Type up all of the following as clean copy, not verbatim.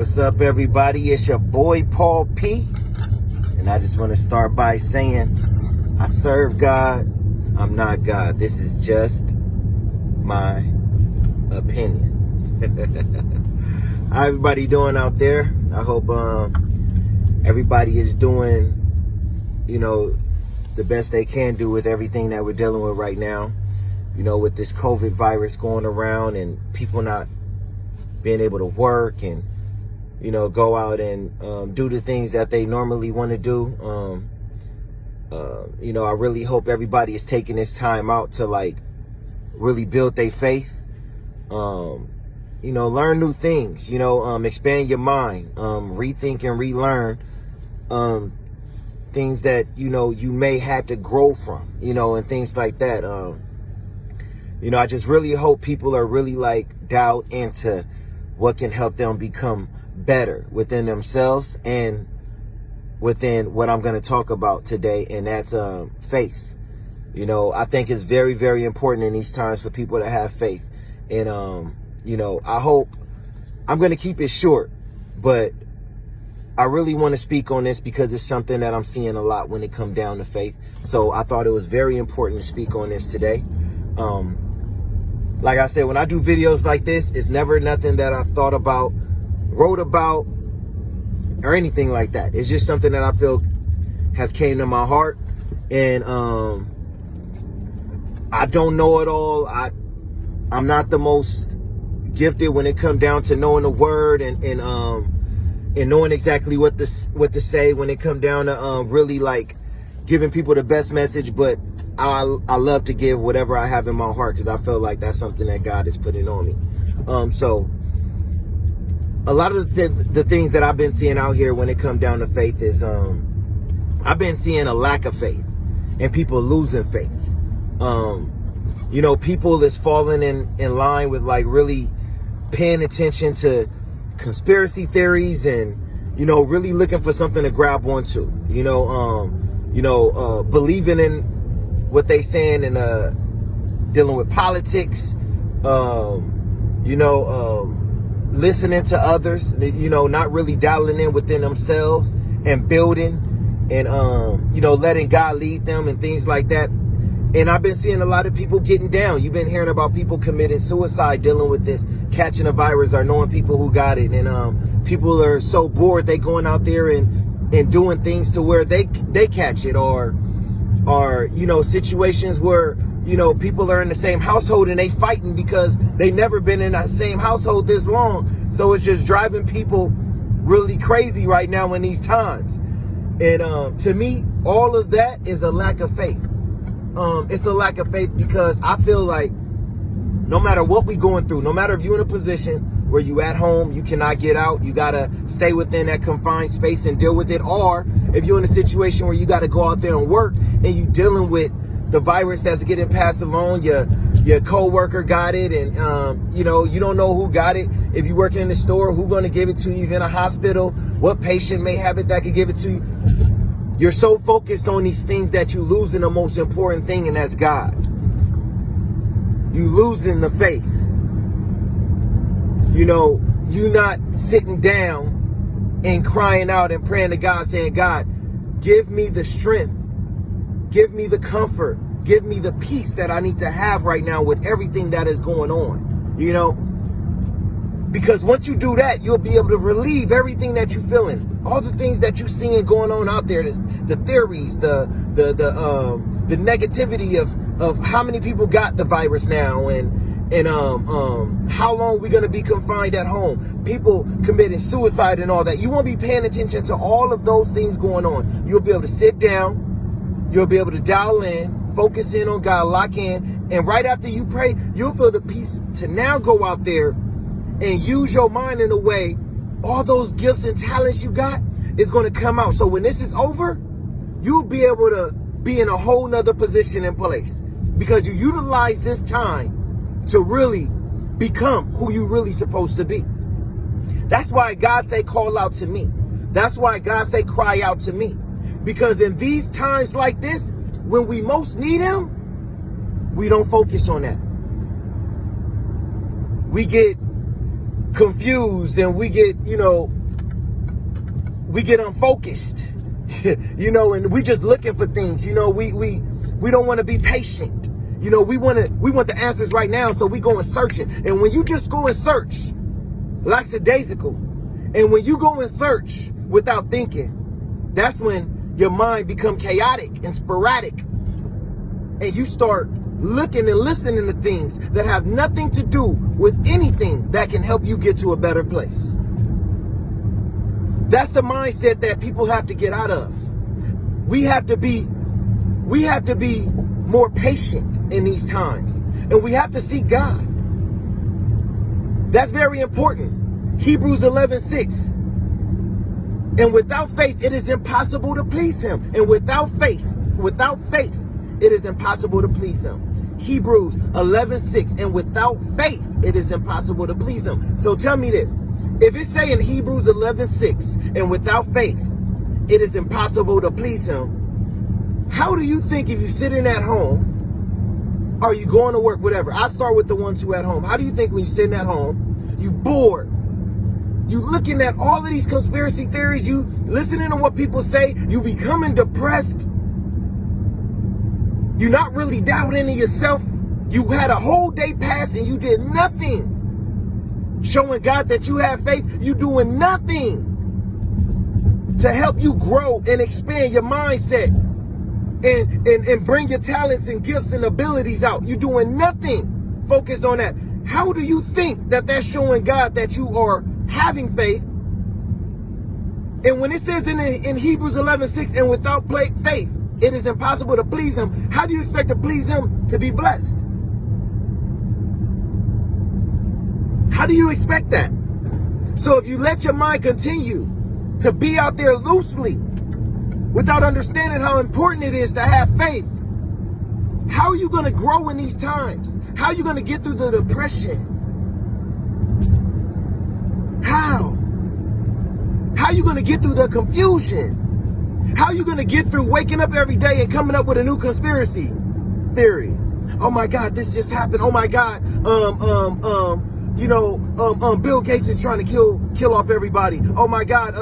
What's up, everybody? It's your boy Paul P. And I just want to start by saying I serve God. I'm not God. This is just my opinion. How everybody doing out there? I hope everybody is doing, the best they can do with everything that we're dealing with right now. With this COVID virus going around and people not being able to work and, go out and do the things that they normally want to do. I really hope everybody is taking this time out to really build their faith. Learn new things, expand your mind, rethink and relearn things that, you may have to grow from, and things like that. I just really hope people are really dialed into what can help them become better within themselves and within what I'm going to talk about today. And that's faith. I think it's very, very important in these times for people to have faith. And, I hope I'm going to keep it short, but I really want to speak on this because it's something that I'm seeing a lot when it comes down to faith. So I thought it was very important to speak on this today. Like I said, when I do videos like this, it's never nothing that I've thought about, wrote about, or anything like that. It's just something that I feel has came to my heart. And I don't know it all. I'm not the most gifted when it comes down to knowing the word and knowing exactly what to say when it comes down to really giving people the best message. But I love to give whatever I have in my heart because I feel like that's something that God is putting on me. So a lot of the things that I've been seeing out here when it comes down to faith is I've been seeing a lack of faith and people losing faith. People is falling in line with really paying attention to conspiracy theories and, really looking for something to grab onto, believing in what they saying and dealing with politics, listening to others, not really dialing in within themselves and building and, letting God lead them and things like that. And I've been seeing a lot of people getting down. You've been hearing about people committing suicide, dealing with this, catching a virus or knowing people who got it. And people are so bored, they going out there and doing things to where they catch it or situations where, people are in the same household and they fighting because they never been in that same household this long. So it's just driving people really crazy right now in these times. And to me, all of that is a lack of faith. It's a lack of faith because I feel like no matter what we going through, no matter if you're in a position where you at home, you cannot get out, you got to stay within that confined space and deal with it. Or if you're in a situation where you got to go out there and work and you dealing with the virus that's getting passed along, your co-worker got it and, you don't know who got it. If you're working in the store, who's going to give it to you? If you're in a hospital, what patient may have it that could give it to you? You're so focused on these things that you losing the most important thing, and that's God. You losing the faith. You not sitting down and crying out and praying to God saying, God, give me the strength, give me the comfort, give me the peace that I need to have right now with everything that is going on, because once you do that, you'll be able to relieve everything that you're feeling. All the things that you're seeing going on out there, the theories, the negativity of how many people got the virus now and how long we're going to be confined at home, people committing suicide and all that. You won't be paying attention to all of those things going on. You'll be able to sit down, you'll be able to dial in, focus in on God, lock in, and right after you pray, you'll feel the peace to now go out there and use your mind in a way. All those gifts and talents you got is going to come out. So when this is over, you'll be able to be in a whole nother position and place because you utilize this time to really become who you really supposed to be. That's why God say, call out to me. That's why God say, cry out to me. Because in these times like this, when we most need him, we don't focus on that. We get confused and we get, we get unfocused, you know, and we just looking for things. You know, we don't want to be patient. You know, we want the answers right now, so we go and search it. And when you just go and search, lackadaisical, and when you go and search without thinking, that's when your mind become chaotic and sporadic, and you start looking and listening to things that have nothing to do with anything that can help you get to a better place. That's the mindset that people have to get out of. We have to be more patient in these times, and we have to seek God. That's very important. Hebrews 11:6. And without faith, it is impossible to please him. And without faith, it is impossible to please him. Hebrews 11:6. And without faith, it is impossible to please him. So tell me this. If it's saying Hebrews 11:6, and without faith, it is impossible to please him, how do you think if you're sitting at home, are you going to work, whatever? I start with the ones who at home. How do you think when you're sitting at home, you bored, you looking at all of these conspiracy theories, you listening to what people say, you becoming depressed, you're not really doubting in yourself, you had a whole day pass and you did nothing showing God that you have faith, you doing nothing to help you grow and expand your mindset and bring your talents and gifts and abilities out. You're doing nothing focused on that. How do you think that that's showing God that you are having faith? And when it says in Hebrews 11:6, and without faith, it is impossible to please him, how do you expect to please him to be blessed? How do you expect that? So if you let your mind continue to be out there loosely without understanding how important it is to have faith, how are you going to grow in these times? How are you going to get through the depression? How? How are you going to get through the confusion? How are you going to get through waking up every day and coming up with a new conspiracy theory? Oh my God, this just happened. Oh my God, Bill Gates is trying to kill off everybody. Oh my God,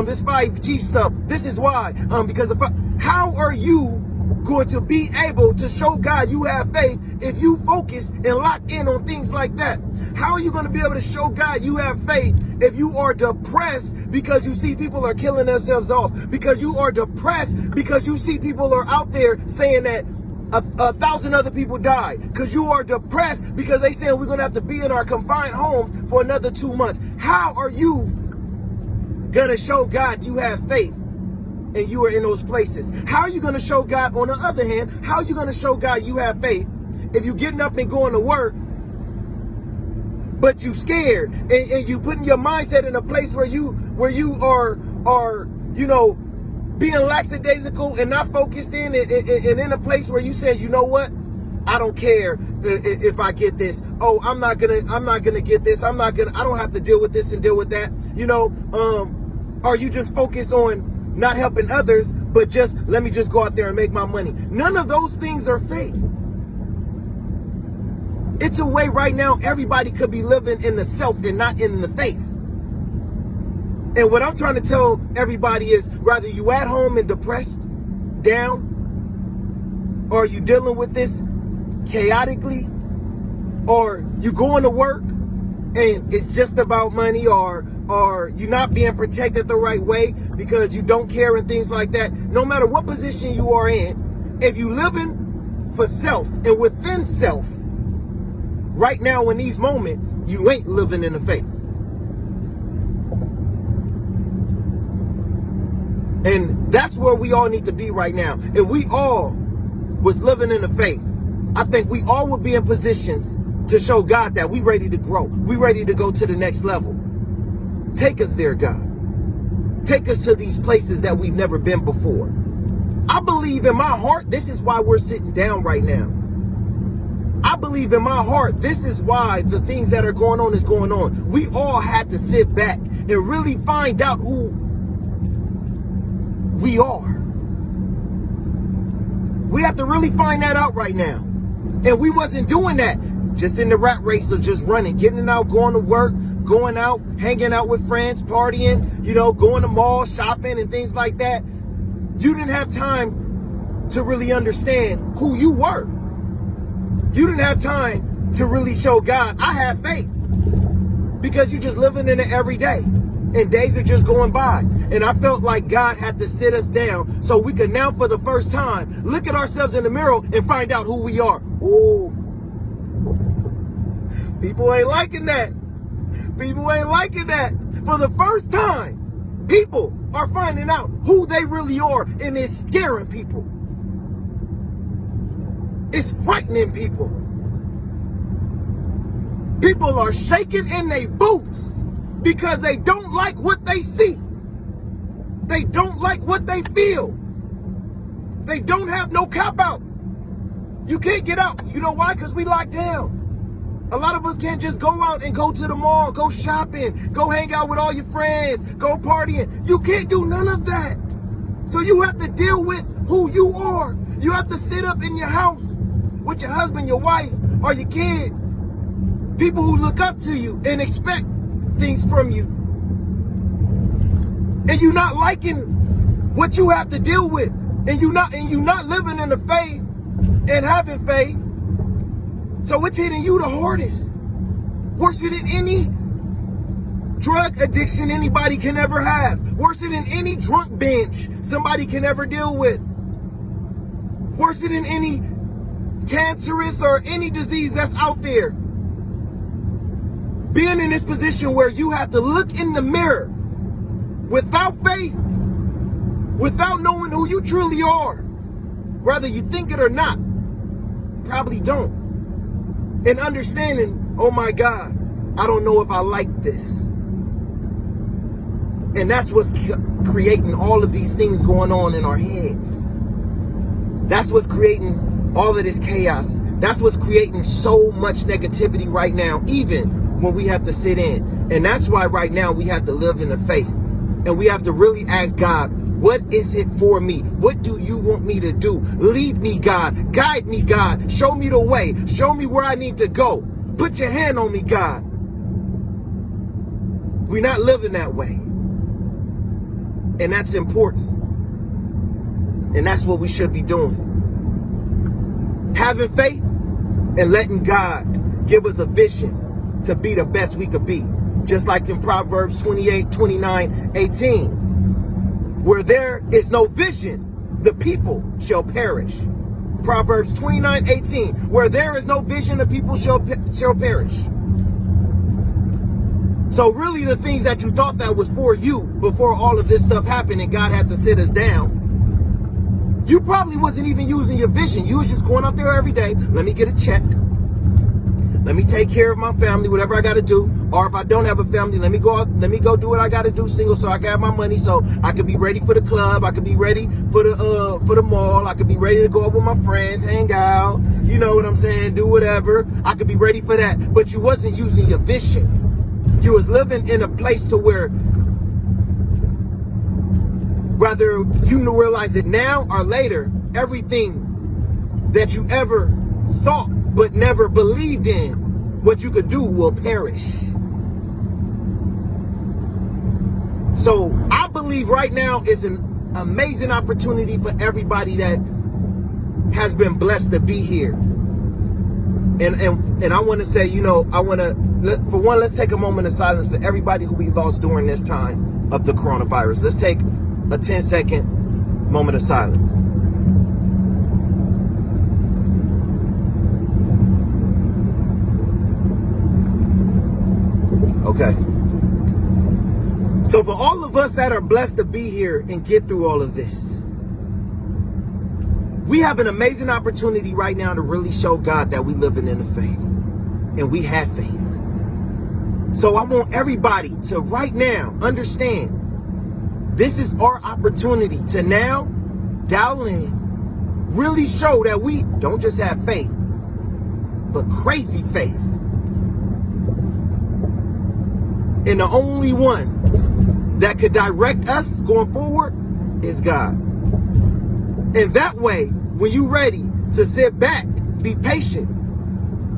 this 5G stuff. This is why. Because how are you going to be able to show God you have faith if you focus and lock in on things like that? How are you going to be able to show God you have faith if you are depressed because you see people are killing themselves off? Because you are depressed because you see people are out there saying that 1,000 other people died. Because you are depressed because they saying we're going to have to be in our confined homes for another 2 months. How are you going to show God you have faith and you are in those places? How are you going to show God, on the other hand, how are you going to show God you have faith if you're getting up and going to work, but you scared and you putting your mindset in a place where you are being lackadaisical and not focused in and in a place where you say, you know what? I don't care if I get this. Oh, I'm not gonna get this. I don't have to deal with this and deal with that. Are you just focused on not helping others, but just let me just go out there and make my money? None of those things are faith. It's a way right now everybody could be living in the self and not in the faith. And what I'm trying to tell everybody is, rather you at home and depressed, down, or you dealing with this chaotically, or you going to work and it's just about money, or you're not being protected the right way because you don't care and things like that. No matter what position you are in, if you living for self and within self, right now in these moments, you ain't living in the faith. And that's where we all need to be right now. If we all was living in the faith, I think we all would be in positions to show God that we ready to grow. We ready to go to the next level. Take us there, God. Take us to these places that we've never been before. I believe in my heart, this is why we're sitting down right now. I believe in my heart, this is why the things that are going on is going on. We all had to sit back and really find out who we are. We have to really find that out right now. And we wasn't doing that. just in the rat race of just running, getting out, going to work, going out, hanging out with friends, partying, you know, going to malls, shopping and things like that. You didn't have time to really understand who you were. You didn't have time to really show God, I have faith. Because you're just living in it every day. And days are just going by. And I felt like God had to sit us down so we could now, for the first time, look at ourselves in the mirror and find out who we are. Ooh. People ain't liking that. People ain't liking that. For the first time, people are finding out who they really are, and it's scaring people. It's frightening people. People are shaking in their boots because they don't like what they see. They don't like what they feel. They don't have no cop out. You can't get out. You know why? Because we locked down. A lot of us can't just go out and go to the mall, go shopping, go hang out with all your friends, go partying. You can't do none of that. So you have to deal with who you are. You have to sit up in your house with your husband, your wife, or your kids. People who look up to you and expect things from you. And you're not liking what you have to deal with. And you're not living in the faith and having faith. So it's hitting you the hardest. Worse than any drug addiction anybody can ever have. Worse than any drunk binge somebody can ever deal with. Worse than any cancerous or any disease that's out there. Being in this position where you have to look in the mirror without faith, without knowing who you truly are, whether you think it or not, probably don't. And understanding, oh my God, I don't know if I like this. And that's what's creating all of these things going on in our heads. That's what's creating all of this chaos. That's what's creating so much negativity right now, even when we have to sit in. And that's why right now we have to live in the faith. And we have to really ask God, what is it for me? What do you want me to do? Lead me, God. Guide me, God. Show me the way. Show me where I need to go. Put your hand on me, God. We're not living that way. And that's important. And that's what we should be doing. Having faith and letting God give us a vision to be the best we could be. Just like in Proverbs 28, 29, 18. Where there is no vision, the people shall perish. Proverbs 29, 18. Where there is no vision, the people shall perish. So really the things that you thought that was for you before all of this stuff happened and God had to sit us down, you probably wasn't even using your vision. You was just going out there every day. Let me get a check. Let me take care of my family, whatever I got to do. Or if I don't have a family, let me go out, let me go do what I got to do single so I can have my money so I can be ready for the club. I can be ready for the mall. I can be ready to go out with my friends, hang out. You know what I'm saying? Do whatever. I could be ready for that. But you wasn't using your vision. You was living in a place to where whether you realize it now or later, everything that you ever thought but never believed in what you could do will perish. So I believe right now is an amazing opportunity for everybody that has been blessed to be here. And I want to say, you know, for one, let's take a moment of silence for everybody who we lost during this time of the coronavirus. Let's take a 10-second moment of silence. Okay. So for all of us that are blessed to be here and get through all of this, we have an amazing opportunity right now to really show God that we living in the faith and we have faith. So I want everybody to right now understand this is our opportunity to now dial in, really show that we don't just have faith, but crazy faith. And the only one that could direct us going forward is God. And that way, when you're ready to sit back, be patient,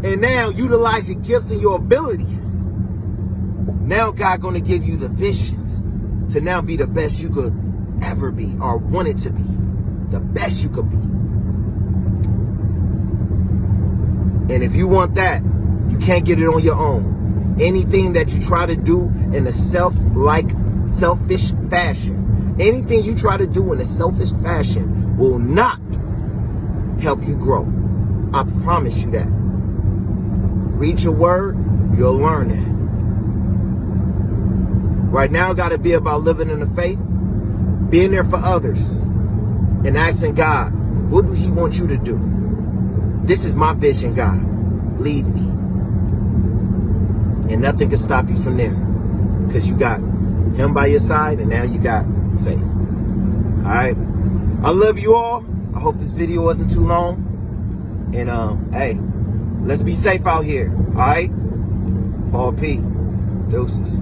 And now utilize your gifts and your abilities. Now God gonna give you the visions to now be the best you could ever be or wanted to be. The best you could be. And if you want that, you can't get it on your own. Anything that you try to do in a selfish fashion, anything you try to do in a selfish fashion will not help you grow. I promise you that. Read your word, you'll learn that. Right now, got to be about living in the faith, being there for others, and asking God, what do He want you to do? This is my vision, God. Lead me. And nothing can stop you from there. Because you got Him by your side, and now you got faith. Alright? I love you all. I hope this video wasn't too long. And, hey, let's be safe out here. Alright? Paul P. Deuces.